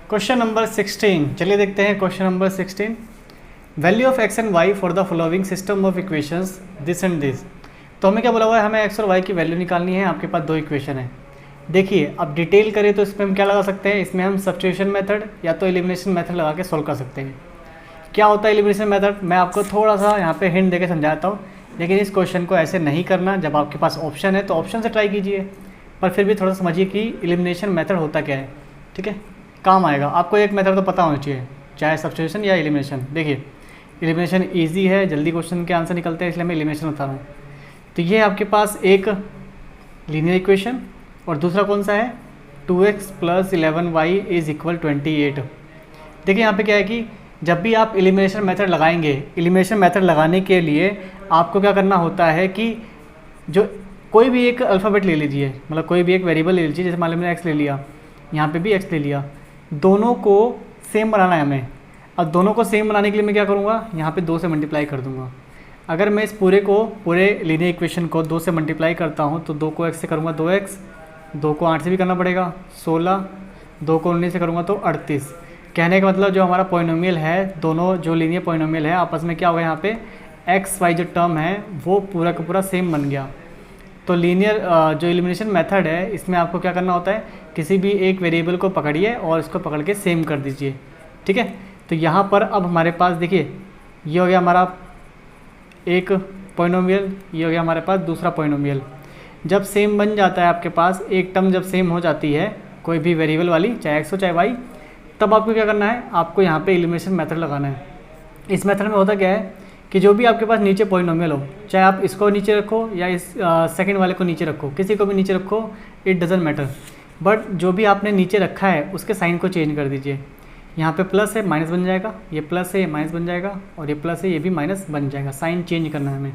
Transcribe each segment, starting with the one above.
Question number 16, चलिए देखते हैं question number 16। Value of X and Y for the following system of equations this and this. तो हमें क्या बोला हुआ है, हमें एक्स और वाई की वैल्यू निकालनी है। आपके पास दो इक्वेशन है। देखिए अब डिटेल करें तो इसमें हम क्या लगा सकते हैं, इसमें हम सब्स्टिट्यूशन मेथड या तो एलिमिनेशन मेथड लगा के सोल्व कर सकते हैं। क्या होता है एलिमिनेशन मेथड, मैं आपको थोड़ा सा यहाँ पे हिंट देकर समझाता हूँ, लेकिन इस क्वेश्चन को ऐसे नहीं करना। जब आपके पास ऑप्शन है तो ऑप्शन से ट्राई कीजिए, पर फिर भी थोड़ा समझिए कि एलिमिनेशन मेथड होता क्या है। ठीक है, काम आएगा आपको। एक मेथड तो पता होना चाहिए, चाहे सब्स्टिट्यूशन या एलिमिनेशन। देखिए एलिमिनेशन इजी है, जल्दी क्वेश्चन के आंसर निकलते हैं, इसलिए मैं एलिमिनेशन बता रहा हूँ। तो ये आपके पास एक लीनियर इक्वेशन और दूसरा कौन सा है 2x + 11y = 28। देखिए यहाँ पे क्या है कि जब भी आप एलिमिनेशन मेथड लगाएंगे, एलिमिनेशन मेथड लगाने के लिए आपको क्या करना होता है कि जो कोई भी एक अल्फ़ाबेट ले लीजिए, मतलब कोई भी एक वेरिएबल ले लीजिए। जैसे मान लो मैंने x ले लिया, यहाँ पे भी x ले लिया, दोनों को सेम बनाना है हमें। अब दोनों को सेम बनाने के लिए मैं क्या करूँगा, यहाँ पे 2 से मल्टीप्लाई कर दूँगा। अगर मैं इस पूरे लीनियर इक्वेशन को 2 से मल्टीप्लाई करता हूँ तो 2 को x से करूँगा 2x, 2 को 8 से भी करना पड़ेगा 16, 2 को 19 से करूँगा तो 38। कहने का मतलब जो हमारा पोइनोमियल है, दोनों जो लीनियर पोइनोमियल है आपस में क्या होगा, यहाँ पे एक्स वाई जो टर्म है वो पूरा का पूरा सेम बन गया। तो लीनियर जो एलिमिनेशन मेथड है इसमें आपको क्या करना होता है, किसी भी एक वेरिएबल को पकड़िए और इसको पकड़ के सेम कर दीजिए। ठीक है, तो यहाँ पर अब हमारे पास देखिए ये हो गया हमारा एक पोइनोमियल, ये हो गया हमारे पास दूसरा पोइनोमियल। जब सेम बन जाता है आपके पास, एक टर्म जब सेम हो जाती है कोई भी वेरिएबल वाली, चाहे एक्स हो चाहे वाई, तब आपको क्या करना है, आपको यहाँ पे एलिमिनेशन मेथड लगाना है। इस मेथड में होता क्या है कि जो भी आपके पास नीचे पोइनोमियल हो, चाहे आप इसको नीचे रखो या इस सेकंड वाले को नीचे रखो, किसी को भी नीचे रखो, इट डज़न्ट मैटर, बट जो भी आपने नीचे रखा है उसके साइन को चेंज कर दीजिए। यहाँ पे प्लस है माइनस बन जाएगा, ये प्लस है ये माइनस बन जाएगा, और ये प्लस है ये भी माइनस बन जाएगा। साइन चेंज करना है हमें।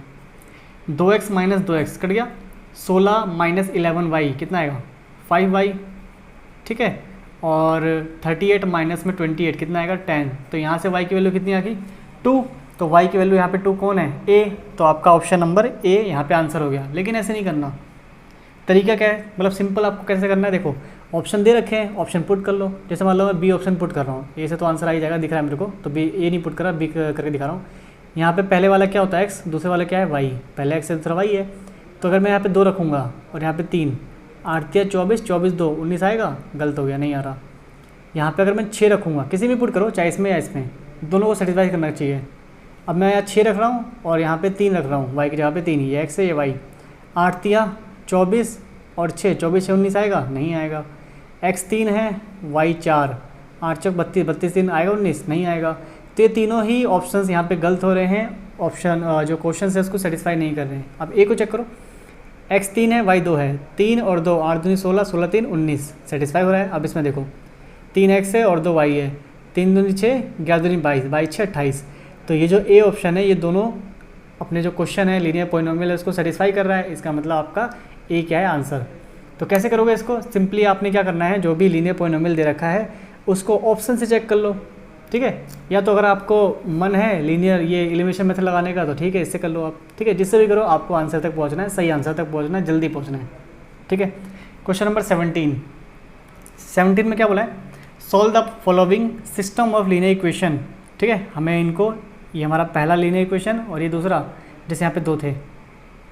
2x - 2x कट गया, 16 - 11y कितना आएगा 5y। ठीक है, और 38 माइनस में 28 कितना आएगा 10। तो यहाँ से y की वैल्यू कितनी आ गई 2। तो y की वैल्यू यहाँ पे 2 कौन है a, तो आपका ऑप्शन नंबर a यहाँ पे आंसर हो गया। लेकिन ऐसे नहीं करना, तरीका क्या है, मतलब सिंपल आपको कैसे करना है। देखो ऑप्शन दे रखे हैं, ऑप्शन पुट कर लो। जैसे मान लो मैं बी ऑप्शन पुट कर रहा हूँ, ए से तो आंसर आ ही जाएगा, दिख रहा है मेरे को, तो बी ए नहीं पुट कर रहा, बी करके दिखा रहा हूँ। यहाँ पे पहले वाला क्या होता है x, दूसरे वाला क्या है y, पहले x है दूसरा y है। तो अगर मैं यहाँ पे 2 रखूँगा और यहाँ पे 3, 8 या 24, 24 2 19 आएगा, गलत हो गया, नहीं आ रहा। यहाँ पे अगर मैं 6 रखूँगा, किसी भी पुट करो, चाहे इसमें या इसमें, दोनों को सेटिस्फाई करना चाहिए। अब मैं यहाँ 6 रख रहा हूँ और यहाँ पे 3 रख रहा हूँ, y की जगह पे 3, ये x है ये y। 8 या 24 और 6, 24 से 19 आएगा, नहीं आएगा। x 3 है y 4, 8 चौक 32, 32 3 आएगा 19, नहीं आएगा। तो ये तीनों ही ऑप्शंस यहाँ पे गलत हो रहे हैं, ऑप्शन जो क्वेश्चन है उसको सेटिस्फाई नहीं कर रहे हैं। अब ए को चेक करो, x 3 है y 2 है, 3 और 2 8 दूनी 16, 16 3 19, सेटिस्फाई हो रहा है। अब इसमें देखो 3x है और 2y है, 3 दूनी 6, 11 दूनी 22, 22 6 28। तो ये जो ए ऑप्शन है ये दोनों अपने जो क्वेश्चन है लीनियर पोइनोमियल है उसको सेटिस्फाई कर रहा है। इसका मतलब आपका ए क्या है आंसर। तो कैसे करोगे इसको, सिंपली आपने क्या करना है, जो भी लीनियर पोइनोमियल दे रखा है उसको ऑप्शन से चेक कर लो। ठीक है, या तो अगर आपको मन है लीनियर ये एलिमिनेशन मेथड लगाने का तो ठीक है, इससे कर लो आप। ठीक है, जिससे भी करो आपको आंसर तक पहुंचना है, सही आंसर तक पहुंचना है, जल्दी पहुंचना है। ठीक है, क्वेश्चन नंबर 17 में क्या बोला है, solve the following system of linear equation. ठीक है, हमें इनको, ये हमारा पहला लीनियर इक्वेशन और ये दूसरा, जैसे यहाँ पे 2 थे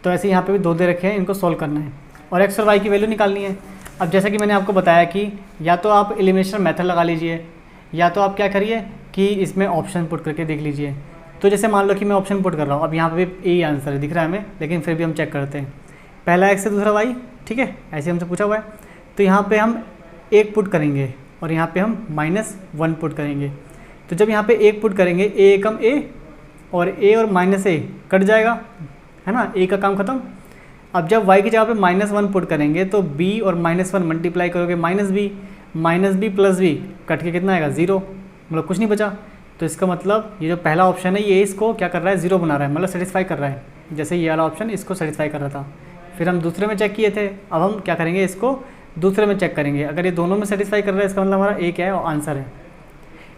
तो ऐसे यहाँ पे भी 2 दे रखे हैं, इनको सॉल्व करना है और एक्स और वाई की वैल्यू निकालनी है। अब जैसा कि मैंने आपको बताया कि या तो आप एलिमिनेशन मेथड लगा लीजिए, या तो आप क्या करिए कि इसमें ऑप्शन पुट करके देख लीजिए। तो जैसे मान लो कि मैं ऑप्शन पुट कर रहा हूँ, अब यहाँ पे भी ए आंसर है दिख रहा है हमें, लेकिन फिर भी हम चेक करते हैं। पहला एक्स है दूसरा वाई, ठीक है, ऐसे हमसे पूछा हुआ है। तो यहाँ पर हम 1 पुट करेंगे और यहाँ पर हम -1 पुट करेंगे। तो जब यहाँ पर 1 पुट करेंगे, ए एकम ए और ए और -a कट जाएगा, है ना, ए का काम खत्म। अब जब y की जगह पे -1 पुट करेंगे तो b और -1 मल्टीप्लाई करोगे -b प्लस b कट के कितना आएगा 0, मतलब कुछ नहीं बचा। तो इसका मतलब ये जो पहला ऑप्शन है ये इसको क्या कर रहा है 0 बना रहा है, मतलब सेटिस्फाई कर रहा है। जैसे ये वाला ऑप्शन इसको सेटिस्फाई कर रहा था, फिर हम दूसरे में चेक किए थे, अब हम क्या करेंगे इसको दूसरे में चेक करेंगे। अगर ये दोनों में सेटिस्फाई कर रहा है इसका मतलब हमारा a क्या है और आंसर है।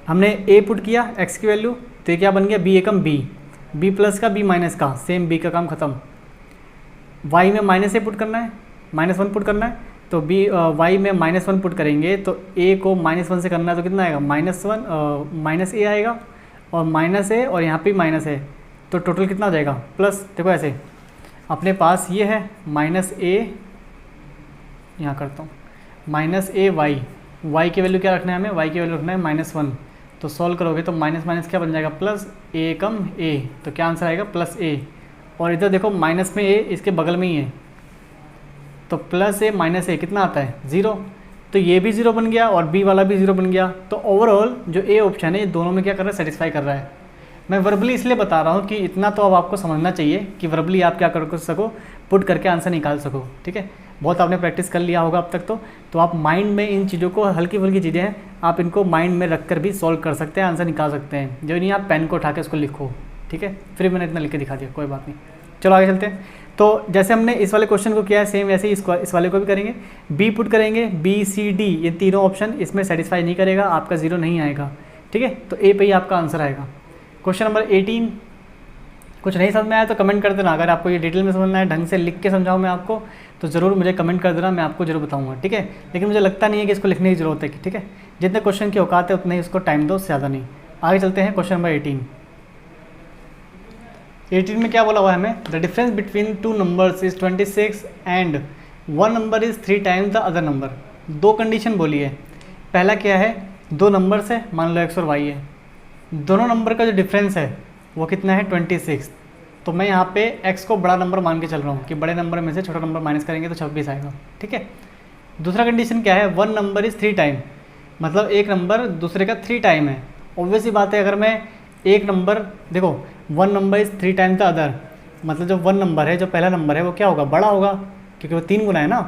हमने a पुट किया x की वैल्यू, तो ये क्या बन गया b एकम b प्लस का b माइनस का, सेम b का काम खत्म। y में -a पुट करना है, -1 पुट करना है, तो बी वाई में -1 पुट करेंगे तो ए को -1 से करना है तो कितना आएगा -1 माइनस ए आएगा और माइनस ए और यहाँ पे माइनस है तो टोटल कितना हो जाएगा प्लस। देखो ऐसे अपने पास ये है माइनस ए, यहाँ करता हूँ माइनस ए वाई की वैल्यू क्या रखना है हमें, वाई की वैल्यू रखना है -1। तो सॉल्व करोगे तो माइनस माइनस क्या बन जाएगा प्लस, ए कम ए, तो क्या आंसर आएगा प्लस ए। और इधर देखो माइनस में ए इसके बगल में ही है तो प्लस ए माइनस ए कितना आता है 0, तो ये भी 0 बन गया और बी वाला भी 0 बन गया। तो ओवरऑल जो ए ऑप्शन है ये दोनों में क्या कर रहा है सेटिस्फाई कर रहा है। मैं वर्बली इसलिए बता रहा हूँ कि इतना तो अब आपको समझना चाहिए कि वर्बली आप क्या कर सको, पुट करके आंसर निकाल सको। ठीक है, बहुत आपने प्रैक्टिस कर लिया होगा अब तक तो आप माइंड में इन चीज़ों को, हल्की फुल्की चीज़ें हैं, आप इनको माइंड में रख कर भी सॉल्व कर सकते हैं, आंसर निकाल सकते हैं। जो नहीं आप पेन को उठा के उसको लिखो। ठीक है, फिर मैंने इतना लिख के दिखा दिया, कोई बात नहीं। चलो आगे चलते हैं। तो जैसे हमने इस वाले क्वेश्चन को किया है सेम वैसे ही इस वाले को भी करेंगे। बी पुट करेंगे, बी सी डी ये तीनों ऑप्शन इसमें सेटिस्फाई नहीं करेगा, आपका 0 नहीं आएगा। ठीक है, तो ए पे ही आपका आंसर आएगा। क्वेश्चन नंबर 18, कुछ नहीं समझ में आया तो कमेंट कर देना। अगर आपको ये डिटेल में समझना है, ढंग से लिख के समझाऊँ मैं आपको, तो ज़रूर मुझे कमेंट कर देना, मैं आपको जरूर बताऊँगा। ठीक है, लेकिन मुझे लगता नहीं है कि इसको लिखने की ज़रूरत है। ठीक है, जितने क्वेश्चन की औकात है उतने ही उसको टाइम दो, ज़्यादा नहीं। आगे चलते हैं क्वेश्चन नंबर 18 में क्या बोला हुआ है हमें, the difference between two numbers is 26 and one number is 3 times the other number. दो कंडीशन बोली है। पहला क्या है, दो नंबर्स है, मान लो x और y है, दोनों नंबर का जो डिफरेंस है वो कितना है 26। तो मैं यहाँ पे x को बड़ा नंबर मान के चल रहा हूँ कि बड़े नंबर में से छोटा नंबर माइनस करेंगे तो 26 आएगा। ठीक है, दूसरा कंडीशन क्या है, वन नंबर इज़ 3 टाइम, मतलब एक नंबर दूसरे का 3 टाइम है। ऑब्वियस ही बात है, अगर मैं एक नंबर, देखो one number is 3 times the other, मतलब जो वन नंबर है, जो पहला नंबर है वो क्या होगा, बड़ा होगा, क्योंकि वो 3 गुना है ना।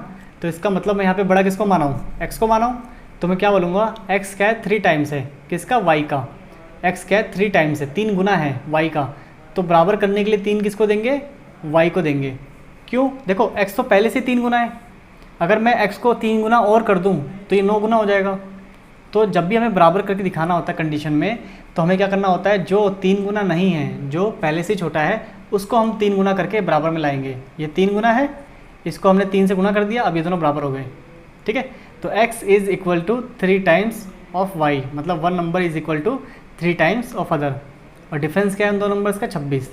तो इसका मतलब मैं यहाँ पे बड़ा किसको माना हूँ, x को माना हूँ। तो मैं क्या बोलूँगा, x क्या है 3 टाइम्स है किसका, y का। x क्या है 3 टाइम्स है, 3 गुना है y का। तो बराबर करने के लिए 3 किसको देंगे, y को देंगे। क्यों, देखो x तो पहले से 3 गुना है, अगर मैं x को 3 गुना और कर दूँ तो ये 9 गुना हो जाएगा। तो जब भी हमें बराबर करके दिखाना होता है कंडीशन में, तो हमें क्या करना होता है, जो 3 गुना नहीं है, जो पहले से छोटा है, उसको हम 3 गुना करके बराबर में लाएंगे। ये 3 गुना है, इसको हमने 3 से गुना कर दिया, अब ये दोनों बराबर हो गए। ठीक है, तो x is equal to 3 times of y, मतलब one number is equal to 3 times of other, और डिफरेंस क्या है उन दो नंबर्स का 26।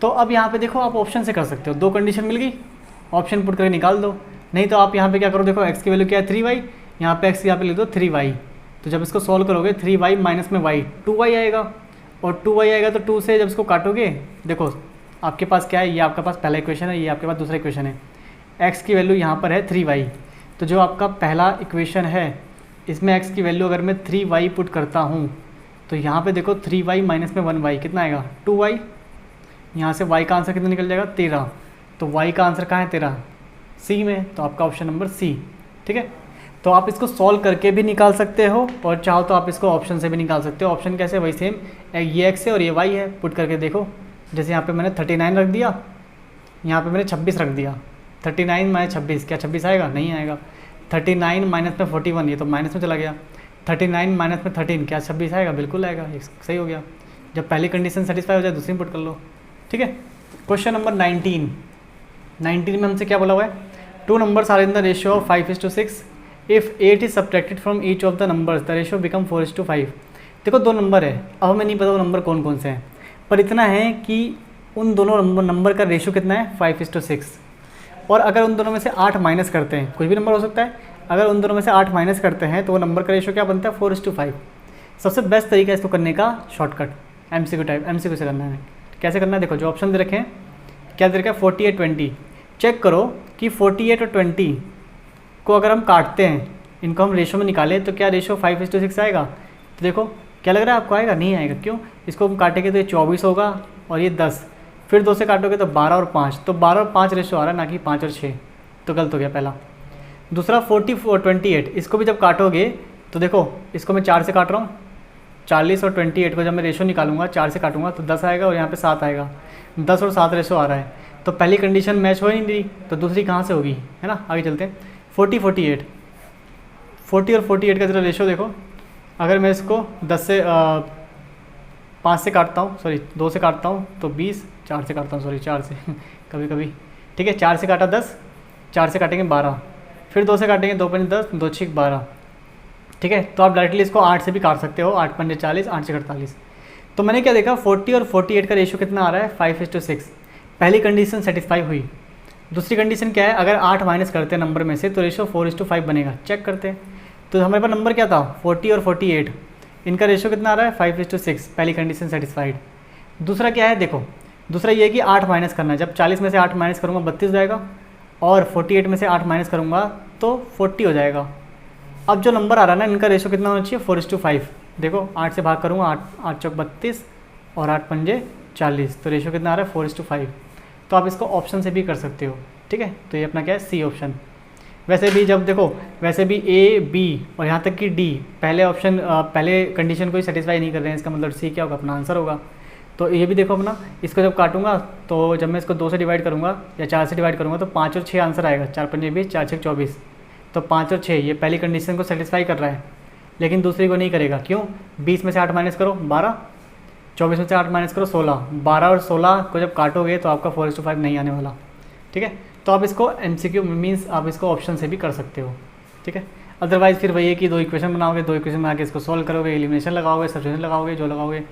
तो अब यहाँ पे देखो आप ऑप्शन से कर सकते हो, दो कंडीशन मिल गई, ऑप्शन पुट करके निकाल दो। नहीं तो आप यहाँ पे क्या करो, देखो x की वैल्यू क्या है 3y, यहाँ पे x यहाँ पे लिख दो 3y। तो जब इसको सॉल्व करोगे 3y माइनस में y 2y आएगा, और 2y आएगा तो 2 से जब इसको काटोगे, देखो आपके पास क्या है, ये आपके पास पहला इक्वेशन है, ये आपके पास दूसरा इक्वेशन है। x की वैल्यू यहाँ पर है 3y, तो जो आपका पहला इक्वेशन है इसमें x की वैल्यू अगर मैं 3y पुट करता हूँ तो यहाँ पे देखो 3y माइनस में 1y कितना आएगा 2y, यहाँ से y का आंसर कितना निकल जाएगा 13। तो y का आंसर कहाँ है 13, सी में, तो आपका ऑप्शन नंबर सी। ठीक है, तो आप इसको सॉल्व करके भी निकाल सकते हो और चाहो तो आप इसको ऑप्शन से भी निकाल सकते हो। ऑप्शन कैसे, वही सेम, ये x है और ये y है, पुट करके देखो। जैसे यहाँ पे मैंने 39 रख दिया, यहाँ पे मैंने 26 रख दिया, 39 माइनस 26 क्या 26 आएगा, नहीं आएगा। 39 माइनस में 41, ये तो माइनस में चला गया। 39 माइनस में 13 क्या 26 आएगा, बिल्कुल आएगा, सही हो गया। जब पहली कंडीशन सेटिस्फाई हो जाए दूसरी पुट कर लो। ठीक है, क्वेश्चन नंबर 19 में हमसे क्या बोला हुआ है, two numbers are in the ratio of 5:6, if 8 is subtracted from each of the numbers the ratio become 4:5। देखो दो नंबर है, अब हमें नहीं पता वो नंबर कौन कौन से हैं, पर इतना है कि उन दोनों नंबर का रेशियो कितना है 5:6। और अगर उन दोनों में से 8 माइनस करते हैं, कोई भी नंबर हो सकता है, अगर उन दोनों में से 8 माइनस करते हैं तो वो नंबर का रेशियो क्या बनता है 4:5। सबसे बेस्ट तरीका इसको करने का शॉर्टकट एमसीक्यू से करना है। कैसे करना है, देखो जो ऑप्शन दे रखे हैं, क्या दे रखा है 48 20। चेक करो कि 48 और 20 को अगर हम काटते हैं, इनको हम रेशो में निकालें तो क्या रेशो 5:6 आएगा। तो देखो क्या लग रहा है आपको, आएगा, नहीं आएगा। क्यों, इसको हम काटेंगे तो ये 24 होगा और ये 10, फिर 2 से काटोगे तो 12 और 5, तो 12 और 5 रेशो आ रहा है, ना कि 5 और 6, तो गलत हो गया पहला। दूसरा 40 और 28, इसको भी जब काटोगे तो देखो इसको मैं 4 से काट रहा हूँ, 40 और 28 को जब मैं रेशो निकालूंगा 4 से काटूंगा तो 10 आएगा और यहाँ पे 7 आएगा, 10 और 7 रेशो आ रहा है। तो पहली कंडीशन मैच हो ही नहीं रही, तो दूसरी कहाँ से होगी, है ना। आगे चलते हैं, 40 और 48 का जरा रेशो देखो। अगर मैं इसको 5 से काटता हूँ, सॉरी 2 से काटता हूँ तो 20, 4 से काटता हूँ, सॉरी 4 से कभी कभी, ठीक है, 4 से काटा 10, 4 से काटेंगे 12, फिर 2 से काटेंगे, 2 पंजे 10, 2 छीक 12, ठीक है। तो आप डायरेक्टली इसको 8 से भी काट सकते हो, 8 पंजे 40, 8 से 48। तो मैंने क्या देखा, 40 और 48 का रेशियो कितना आ रहा है, 5:6। पहली कंडीशन सेटिस्फाई हुई। दूसरी कंडीशन क्या है, अगर 8 माइनस करते हैं नंबर में से तो रेशियो 4:5 बनेगा। चेक करते हैं, तो हमारे पास नंबर क्या था, 40 और 48, इनका रेशियो कितना आ रहा है, 5:6। पहली कंडीशन सेटिस्फाइड। दूसरा क्या है, देखो दूसरा ये है कि 8 माइनस करना है। जब 40 में से 8 माइनस करूँगा 32 हो जाएगा, और 48 में से 8 माइनस करूँगा तो 40 हो जाएगा। अब जो नंबर आ रहा है ना, इनका रेशियो कितना होना चाहिए, 4:5। देखो 8 से भाग करूँगा, 8 चौक 32 और 8 पंजे 40, तो रेशियो कितना आ रहा है, 4:5। तो आप इसको ऑप्शन से भी कर सकते हो, ठीक है। तो ये अपना क्या है, सी ऑप्शन। वैसे भी जब देखो, वैसे भी ए, बी और यहाँ तक कि डी पहले ऑप्शन पहले कंडीशन को ही सेटिस्फाई नहीं कर रहे हैं, इसका मतलब सी क्या होगा, अपना आंसर होगा। तो ये भी देखो अपना, इसको जब काटूंगा तो जब मैं इसको 2 से डिवाइड करूँगा या 4 से डिवाइड करूँगा तो 5 और 6 आंसर आएगा, 4 पंजे 20, 4 छः 24। तो 5 और 6 ये पहली कंडीशन को सेटिस्फाई कर रहा है, लेकिन दूसरी को नहीं करेगा। क्यों, 20 में से 8 माइनस करो 12, 24 में से 8 माइनस करो 16, 12 और 16 को जब काटोगे तो आपका 4:5 नहीं आने वाला, ठीक है। तो आप इसको MCQ मीन्स आप इसको ऑप्शन से भी कर सकते हो, ठीक है। अदरवाइज़ फिर वही है कि 2 इक्वेशन बनाओगे, 2 इक्वेशन बना के इसको सॉल्व करोगे, एलिमिनेशन लगाओगे, सब्स्टिट्यूशन लगाओगे, जो लगाओगे,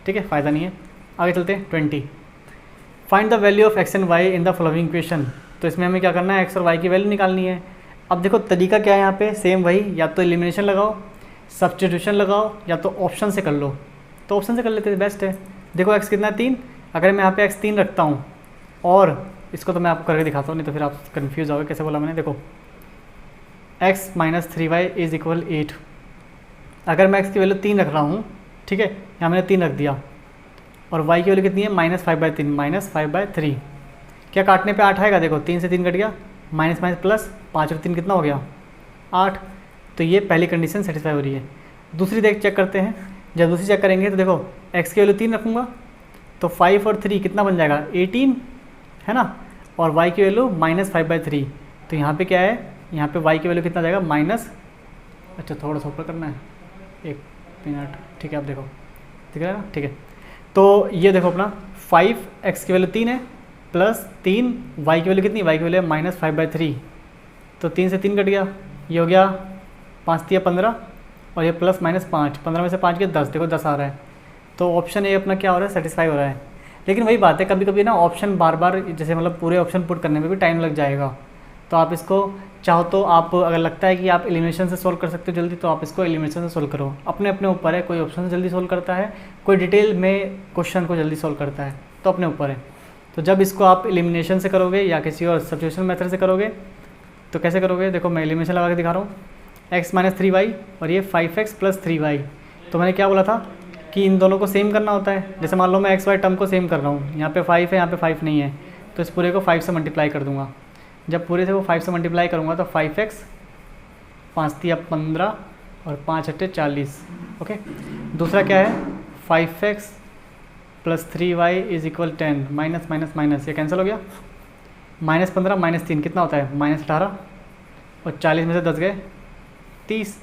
ठीक है, फ़ायदा नहीं है। आगे चलते हैं 20। Find the value of x and y in the following equation. तो इसमें हमें क्या करना है, x और y की वैल्यू निकालनी है। अब देखो तरीका क्या है यहाँ पे, सेम वही, या तो एलिमिनेशन लगाओ, सब्स्टिट्यूशन लगाओ, या तो ऑप्शन से कर लो। तो ऑप्शन से कर लेते हैं, बेस्ट है। देखो x कितना है, 3। अगर मैं यहाँ पे x 3 रखता हूँ, और इसको तो मैं आपको करके दिखाता हूँ, नहीं तो फिर आप कन्फ्यूज़ आओगे कैसे बोला मैंने। देखो x - 3y = 8। अगर मैं x की वैल्यू 3 रख रहा हूँ, ठीक है, यहाँ मैंने 3 रख दिया, और y की वैल्यू कितनी है, -5/3, -5/3। क्या काटने पे 8 आएगा, देखो 3 से 3 कट गया, माइनस माइनस प्लस, 5 और 3 कितना हो गया, 8। तो ये पहली कंडीशन सेटिस्फाई हो रही है। दूसरी देख चेक करते हैं। जब दूसरी चेक करेंगे तो देखो x की वैल्यू 3 रखूँगा तो 5 और 3 कितना बन जाएगा, 18 है ना, और y की वैल्यू -5/3। तो यहाँ पे क्या है, यहाँ पे y की वैल्यू कितना जाएगा, माइनस, अच्छा थोड़ा सा ऊपर करना है, 1 मिनट, ठीक है, आप देखो ठीक है ना, ठीक है। तो ये देखो अपना 5x की वैल्यू 3 है, प्लस 3 y की वैल्यू कितनी, y की वैल्यू है -5/3। तो 3 से 3 कट गया, ये हो गया 5 3 15, और ये प्लस -5, 15 में से 5 के 10, देखो 10 आ रहा है। तो ऑप्शन ए अपना क्या हो रहा है, सेटिस्फाई हो रहा है। लेकिन वही बात है, कभी कभी ना ऑप्शन बार बार, जैसे मतलब पूरे ऑप्शन पुट करने में भी टाइम लग जाएगा। तो आप इसको चाहो तो आप, अगर लगता है कि आप एलिमिनेशन से सोल्व कर सकते हो जल्दी, तो आप इसको एलिमिनेशन से सोल्व करो, अपने अपने ऊपर है। कोई ऑप्शन से जल्दी सोल्व करता है, कोई डिटेल में क्वेश्चन को जल्दी सोल्व करता है, तो अपने ऊपर है। तो जब इसको आप एलिमिनेशन से करोगे या किसी और सब्स्टिट्यूशन मेथड से करोगे, तो कैसे करोगे, देखो मैं एलिमिनेशन लगा के दिखा रहा हूँ। x - 3y और ये 5x + 3y। तो मैंने क्या बोला था कि इन दोनों को सेम करना होता है। जैसे मान लो मैं x y टर्म को सेम कर रहा हूँ, यहाँ पे 5 है, यहाँ पे 5 नहीं है, तो इस पूरे को 5 से मल्टीप्लाई कर दूंगा। जब पूरे से वो 5 से मल्टीप्लाई करूँगा तो 5x, 5 3 15 और 5 8 40। ओके, दूसरा क्या है, 5x + 3y = 10, minus minus minus, ये कैंसिल हो गया, -15 -3 कितना होता है, -18, और 40 में से 10 गए 30।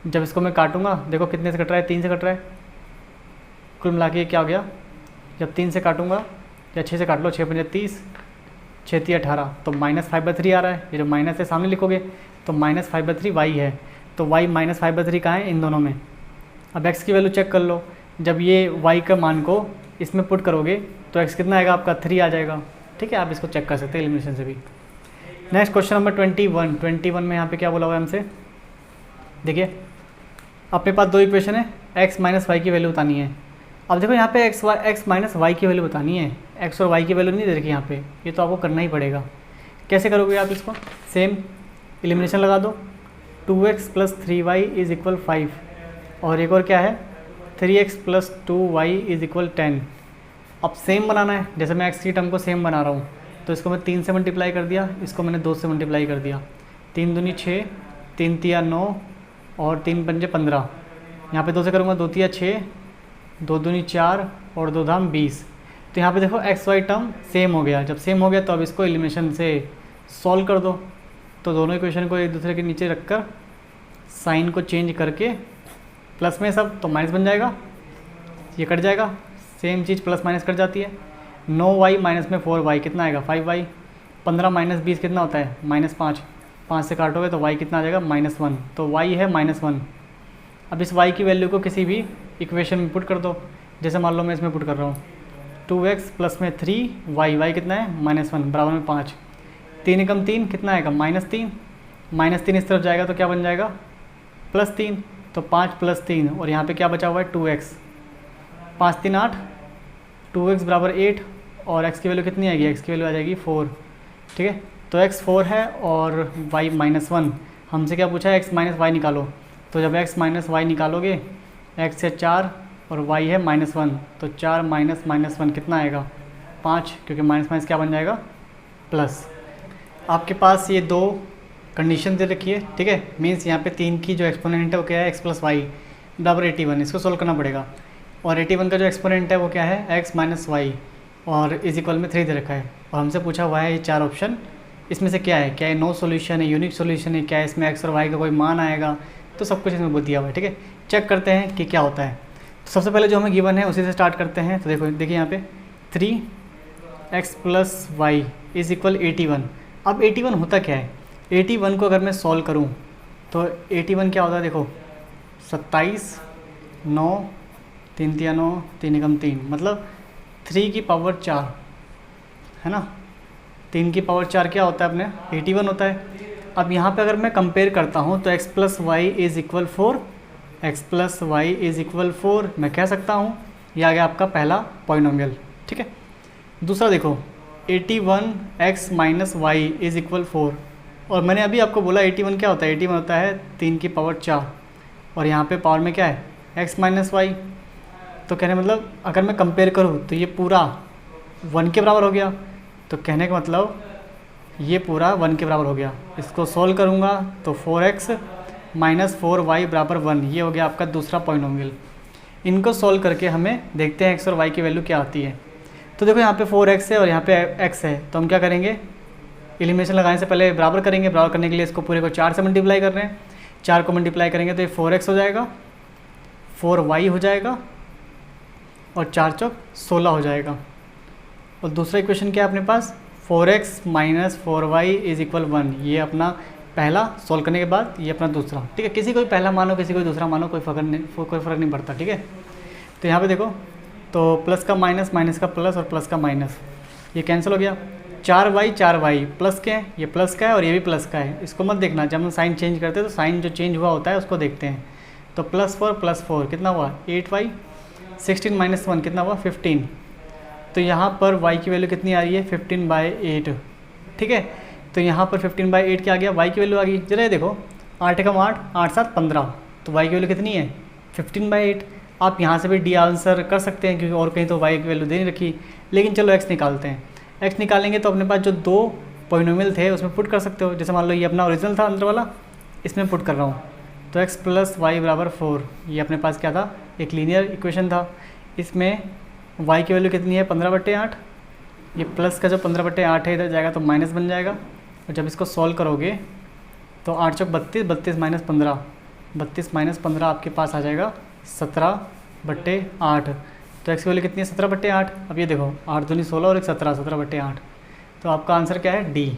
जब इसको मैं काटूंगा, देखो कितने से कट रहा है, 3 से कट रहा है। कुल मिला के क्या हो गया, जब 3 से काटूंगा या 6 से काट लो, 6 पंजे 30, 6 3 18, तो -5/3 आ रहा है। ये जो माइनस है सामने लिखोगे तो -5/3 y है। तो y -5/3 कहाँ है, इन दोनों में। अब x की वैल्यू चेक कर लो, जब ये y का मान को इसमें पुट करोगे तो x कितना आएगा आपका, 3 आ जाएगा। ठीक है, आप इसको चेक कर सकते हैं एलिमिनेशन से भी। नेक्स्ट क्वेश्चन नंबर 21 में यहाँ पे क्या बोला हुआ है हमसे, देखिए अपने पास 2 इक्वेशन है, x - y की वैल्यू बतानी है। अब देखो यहाँ पे x - y की वैल्यू बतानी है, x और y की वैल्यू नहीं दे रखी यहाँ पे, ये तो आपको करना ही पड़ेगा। कैसे करोगे आप इसको, सेम एलिमिनेशन लगा दो, 2x + 3y = 5, और एक और क्या है 3x + 2y = 10। अब सेम बनाना है, जैसे मैं x की टर्म को सेम बना रहा हूँ, तो इसको मैं 3 से मल्टीप्लाई कर दिया, इसको मैंने 2 से मल्टीप्लाई कर दिया। 3 दूनी 6, 3 तिया 9 और 3 पंजे 15। यहाँ पे 2 से करूँगा, 2 तिया 6, 2 दूनी 4 और 2 धाम 20। तो यहाँ पे देखो एक्स वाई टर्म सेम हो गया। जब सेम हो गया तो अब इसको एलिमिनेशन से सॉल्व कर दो। तो दोनों इक्वेशन को एक दूसरे के नीचे रखकर साइन को चेंज करके प्लस में सब तो माइनस बन जाएगा, ये कट जाएगा, सेम चीज़ प्लस माइनस कट जाती है। 9y माइनस में 4y कितना आएगा 5y। 15 - 20 कितना होता है -5। 5 से काटोगे तो y कितना आ जाएगा -1, तो y है -1। अब इस y की वैल्यू को किसी भी इक्वेशन में पुट कर दो, जैसे मान लो मैं इसमें पुट कर रहा हूँ 2x प्लस में 3y, y कितना है -1 बराबर में 5, 3 एकम 3 कितना आएगा -3, -3 इस तरफ जाएगा तो क्या बन जाएगा +3, तो 5 + 3 और यहाँ पे क्या बचा हुआ है 2x, 5 3 8, 2x बराबर 8 और x की वैल्यू कितनी आएगी, x की वैल्यू आ जाएगी 4। ठीक है, तो x 4 है और y -1, हमसे क्या पूछा है x - y निकालो, तो जब x - y निकालोगे x है 4 और y है -1, तो 4 -1 कितना आएगा 5, क्योंकि माइनस क्या बन जाएगा प्लस। आपके पास ये दो कंडीशन दे रखी है, ठीक है, मीन्स यहाँ पे 3 की जो एक्सपोनेंट है वो क्या है x + y बराबर 81, इसको सोल्व करना पड़ेगा। और 81 का जो एक्सपोनेंट है वो क्या है x - y और इज इक्वल में 3 दे रखा है, और हमसे पूछा हुआ है ये 4 ऑप्शन, इसमें से क्या है, क्या ये नो सोल्यूशन है, यूनिक सोल्यूशन है, क्या इसमें x और y का कोई मान आएगा, तो सब कुछ इसमें दिया हुआ है। ठीक है, चेक करते हैं कि क्या होता है। तो सबसे पहले जो हमें गिवन है उसी से स्टार्ट करते हैं। तो देखिए यहाँ पे 3x + y इज इक्वल 81। अब 81 होता क्या है, 81 को अगर मैं सॉल्व करूँ तो 81 क्या होता है, देखो 27, 9, 3 × 9, 3 एकम 3, मतलब 3 की पावर 4 है ना, 3 की पावर 4 क्या होता है अपने 81 होता है। अब यहाँ पे अगर मैं कंपेयर करता हूँ तो x + y is equal 4, x + y is equal 4 मैं कह सकता हूँ, ये आ गया आपका पहला पॉलिनोमियल। ठीक है, दूसरा देखो 81x - y इज इक्वल 4, और मैंने अभी आपको बोला 81 क्या होता है, 81 होता है 3 की पावर 4 और यहाँ पे पावर में क्या है x - y, तो कहने मतलब अगर मैं कंपेयर करूँ तो ये पूरा 1 के बराबर हो गया, तो कहने का मतलब ये पूरा 1 के बराबर हो गया। इसको सोल्व करूँगा तो 4x - 4y बराबर 1, ये हो गया आपका दूसरा पॉलिनोमियल। इनको सोल्व करके हमें देखते हैं x और y की वैल्यू क्या आती है। तो देखो यहाँ पे 4x है और यहाँ पे x है, तो हम क्या करेंगे, एलिमिनेशन लगाने से पहले बराबर करेंगे। बराबर करने के लिए इसको पूरे को 4 से मल्टीप्लाई कर रहे हैं, 4 को मल्टीप्लाई करेंगे तो ये 4x हो जाएगा, 4y हो जाएगा और 4 चौक 16 हो जाएगा। और दूसरा इक्वेशन क्या है अपने पास, 4x - 4y इज इक्वल 1, ये अपना पहला सोल्व करने के बाद ये अपना दूसरा। ठीक है, किसी को भी पहला मानो किसी को दूसरा मानो, कोई फ़र्क नहीं पड़ता। ठीक है, तो यहाँ पे देखो तो प्लस का माइनस, माइनस का प्लस और प्लस का माइनस, ये कैंसिल हो गया। 4y प्लस के हैं, ये प्लस का है और ये भी प्लस का है, इसको मत देखना, जब हम साइन चेंज करते हैं तो साइन जो चेंज हुआ होता है उसको देखते हैं। तो +4 कितना हुआ 8y, 16 - 1 कितना हुआ 15। तो यहाँ पर y की वैल्यू कितनी आ रही है 15/8। ठीक है, तो यहाँ पर 15/8 क्या आ गया, y की वैल्यू आ गई। जरा ये देखो 8 एकम 8, 8 7 15, तो y की वैल्यू कितनी है 15/8। आप यहाँ से भी डी आंसर कर सकते हैं क्योंकि और कहीं तो y की वैल्यू दे नहीं रखी, लेकिन चलो x निकालते हैं। x निकालेंगे तो अपने पास जो दो पॉलिनोमियल थे उसमें पुट कर सकते हो। जैसे मान लो ये अपना ओरिजिनल था अंदर वाला, इसमें पुट कर रहा हूँ, तो x + y बराबर 4, ये अपने पास क्या था, एक लीनियर इक्वेशन था। इसमें y की वैल्यू कितनी है 15/8, ये प्लस का जो 15/8 है इधर जाएगा तो माइनस बन जाएगा। और जब इसको सॉल्व करोगे तो 8 चौक 32, 32 - 15, 32 - 15 आपके पास आ जाएगा 17/8। तो x की वैल्यू कितनी है 17/8। अब ये देखो 8 दूनी 16 और एक 17, 17/8, तो आपका आंसर क्या है डी।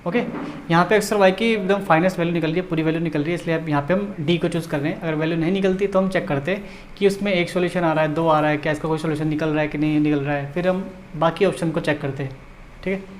ओके, यहाँ पे x और y की एकदम फाइनेस्ट वैल्यू निकल रही है, पूरी वैल्यू निकल रही है, इसलिए अब यहाँ पे हम डी को चूज़ कर रहे हैं। अगर वैल्यू नहीं निकलती तो हम चेक करते हैं कि उसमें एक सोल्यूशन आ रहा है, दो आ रहा है, क्या इसका कोई सोल्यूशन निकल रहा है कि नहीं निकल रहा है, फिर हम बाकी ऑप्शन को चेक करते हैं। ठीक है।